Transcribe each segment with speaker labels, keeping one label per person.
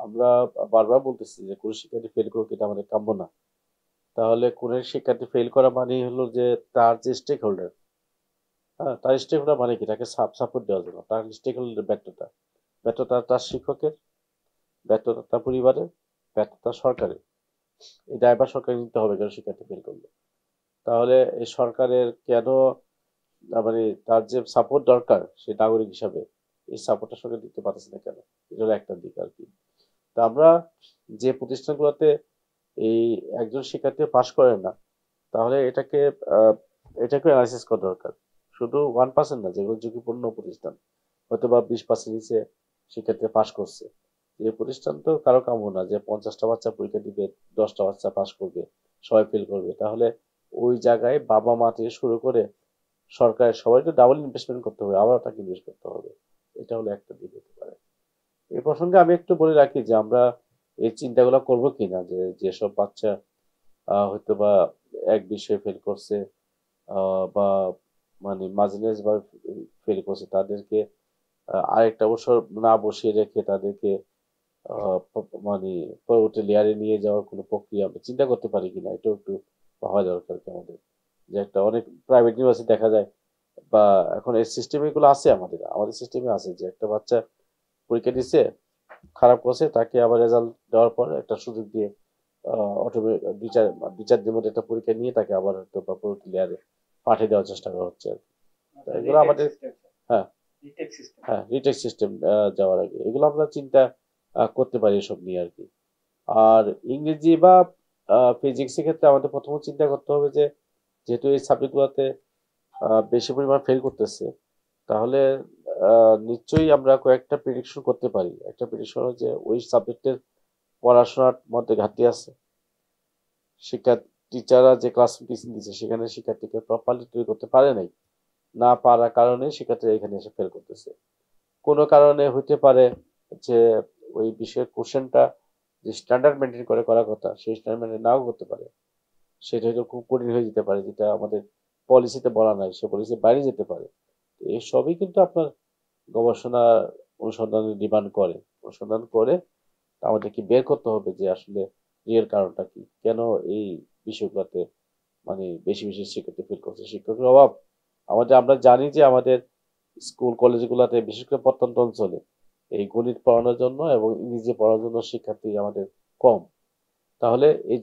Speaker 1: আমরা বারবার বলতেছি যে কোনো শিক্ষার্থী ফেল করুক, এটা আমাদের কাম্য না। তাহলে কোনো শিক্ষার্থী ফেল করা মানেই হলো যে তার যে স্টেক হোল্ডার, হ্যাঁ, তার স্টেক হোল্ডার মানে কি, তাকে সাপোর্ট দেওয়ার জন্য তার স্টেক হোল্ডার ব্যর্থতা, ব্যর্থতা তার শিক্ষকের, ব্যর্থতা তার পরিবারের, ব্যর্থতা সরকারের। এই দায়ভার সরকার নিতে হবে কেন শিক্ষার্থী ফেল করলে। তাহলে এই সরকারের কেন মানে তার যে সাপোর্ট দরকার সে নাগরিক হিসাবে, এই সাপোর্টটা সরকার দিতে পারতেছে না কেন? এটা হলো একটা দিক আর কি। তা আমরা যে প্রতিষ্ঠানগুলোতে এই একজন শিক্ষার্থী পাশ করে না, তাহলে আহ, এটাকে অ্যানালাইসিস করা দরকার। শুধু 1% না, যেগুলো ঝুঁকিপূর্ণ প্রতিষ্ঠান, হয়তো বা 20% নিচে শিক্ষার্থী পাশ করছে, এই প্রতিষ্ঠান তো কারো কাম্য না যে 50টা বাচ্চা পরীক্ষা দিবে, 10টা বাচ্চা পাশ করবে, সবাই ফেল করবে। তাহলে ওই জায়গায় বাবা মা থেকে শুরু করে সরকারের সবাইকে ডাবল ইনভেস্টমেন্ট করতে হবে, আবার টাকা ইনভেস্ট করতে হবে। এটা হলো একটা দিক হতে পারে। এই প্রসঙ্গে আমি একটু বলে রাখি যে আমরা এই চিন্তাগুলো করবো কিনা যে যেসব বাচ্চা হয়তো বা এক বিষয়ে ফেল করছে, বা মানে মাঝিনেস বা ফেল করছে, তাদেরকে আরেকটা বছর না বসিয়ে রেখে তাদেরকে মানে পরবর্তী লেয়ারে নিয়ে যাওয়ার কোনো প্রক্রিয়া আমরা চিন্তা করতে পারি কিনা, এটাও একটু ভাবা দরকার কি আমাদের। যে একটা অনেক প্রাইভেট ইউনিভার্সিটি দেখা যায়, বা এখন এই সিস্টেমে এগুলো আছে, আমাদের আমাদের সিস্টেমে আছে যে একটা বাচ্চা পরীক্ষা দিচ্ছে, খারাপ করছে, তাকে আবার রেজাল্ট দেওয়ার পর একটা সুযোগ দিয়ে অটোমেটিক 2-4 দিনের মধ্যে একটা পরীক্ষা নিয়ে তাকে আবার হয়তো বা পরবর্তী লেয়ারে পাঠিয়ে দেওয়ার চেষ্টা করা হচ্ছে আর কি। তো এগুলো
Speaker 2: রিটেক
Speaker 1: আমাদের,
Speaker 2: সিস্টেম।
Speaker 1: হ্যাঁ,
Speaker 2: রিটেক সিস্টেম।
Speaker 1: হ্যাঁ, রিটেক সিস্টেম যাওয়ার আগে এগুলো আমরা চিন্তা করতে পারি এসব নিয়ে আর কি। আর ইংরেজি বা ফিজিক্সের ক্ষেত্রে আমাদের প্রথমত চিন্তা করতে হবে যে যেহেতু এই সাবজেক্টগুলোতে বেশি পরিমাণ ফেল করতেছে, তাহলে নিশ্চয়ই আমরা কয়েকটা প্রেডিকশন করতে পারি। একটা প্রেডিকশন হচ্ছে যে ওই সাবজেক্টের পড়াশোনার মধ্যে ঘাটতি আছে, শিক্ষা টিচাররা যে ক্লাস টিচিং দিচ্ছে সেখানে শিক্ষার্থীকে প্রপারলি তৈরি করতে পারে নাই, না পারার কারণে শিক্ষার্থীরা এখানে এসে ফেল করতেছে। কোনো কারণে হইতে পারে যে ওই বিষয়ের কোশ্চেনটা যে স্ট্যান্ডার্ড মেনটেন করে করার কথা সেই স্ট্যান্ডার্ড মেনটেন নাও করতে পারে, সেটা হয়তো খুব কঠিন হয়ে যেতে পারে, যেটা আমাদের পলিসিতে বলা নাই, সে পলিসির বাইরে যেতে পারে। তো এই সবই কিন্তু আপনার গবেষণা অনুসন্ধানের ডিমান্ড করে। অনুসন্ধান করে আমাদেরকে বের করতে হবে যে আসলে রিয়েল কারণটা কি, কেন এই বিষয়গুলোতে মানে বেশি বেশি শিক্ষার্থী ফেল করছে। শিক্ষকের অভাব আমাদের, আমরা জানি যে আমাদের স্কুল কলেজগুলোতে বিশেষ করে প্রত্যন্ত অঞ্চলে এই গণিত পড়ানোর জন্য এবং ইংরেজি পড়ানোর জন্য শিক্ষার্থী আমাদের কম। তাহলে এই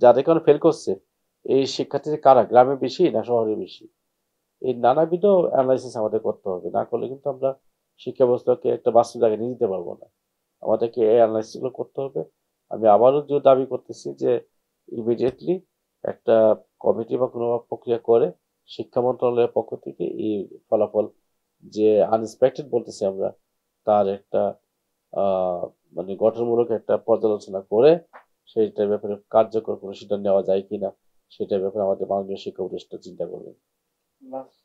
Speaker 1: যাদের কারণে ফেল করছে, এই শিক্ষার্থীদের কারা, গ্রামে বেশি না শহরে বেশি? এই নানাবিধ অ্যানালাইসিস আমাদের করতে হবে, না করলে কিন্তু আমরা শিক্ষা ব্যবস্থাকে একটা বাস্তব জায়গায় নিয়ে যেতে পারবো না। আমাদেরকে এই অ্যানালাইসিস গুলো করতে হবে। আমি আবারও যে দাবি করতেছি যে ইমিডিয়েটলি একটা কমিটি বা কোনো প্রক্রিয়া করে শিক্ষা মন্ত্রণালয়ের পক্ষ থেকে এই ফলাফল যে আনএক্সপেক্টেড বলতেছি আমরা, তার একটা আহ মানে গঠনমূলক একটা পর্যালোচনা করে সেইটার ব্যাপারে কার্যকর কোনো সিদ্ধান্ত নেওয়া যায় কিনা, সেটার ব্যাপারে আমাদের মাননীয় শিক্ষা উপদেষ্টা চিন্তা করবেন।
Speaker 2: লাস্ট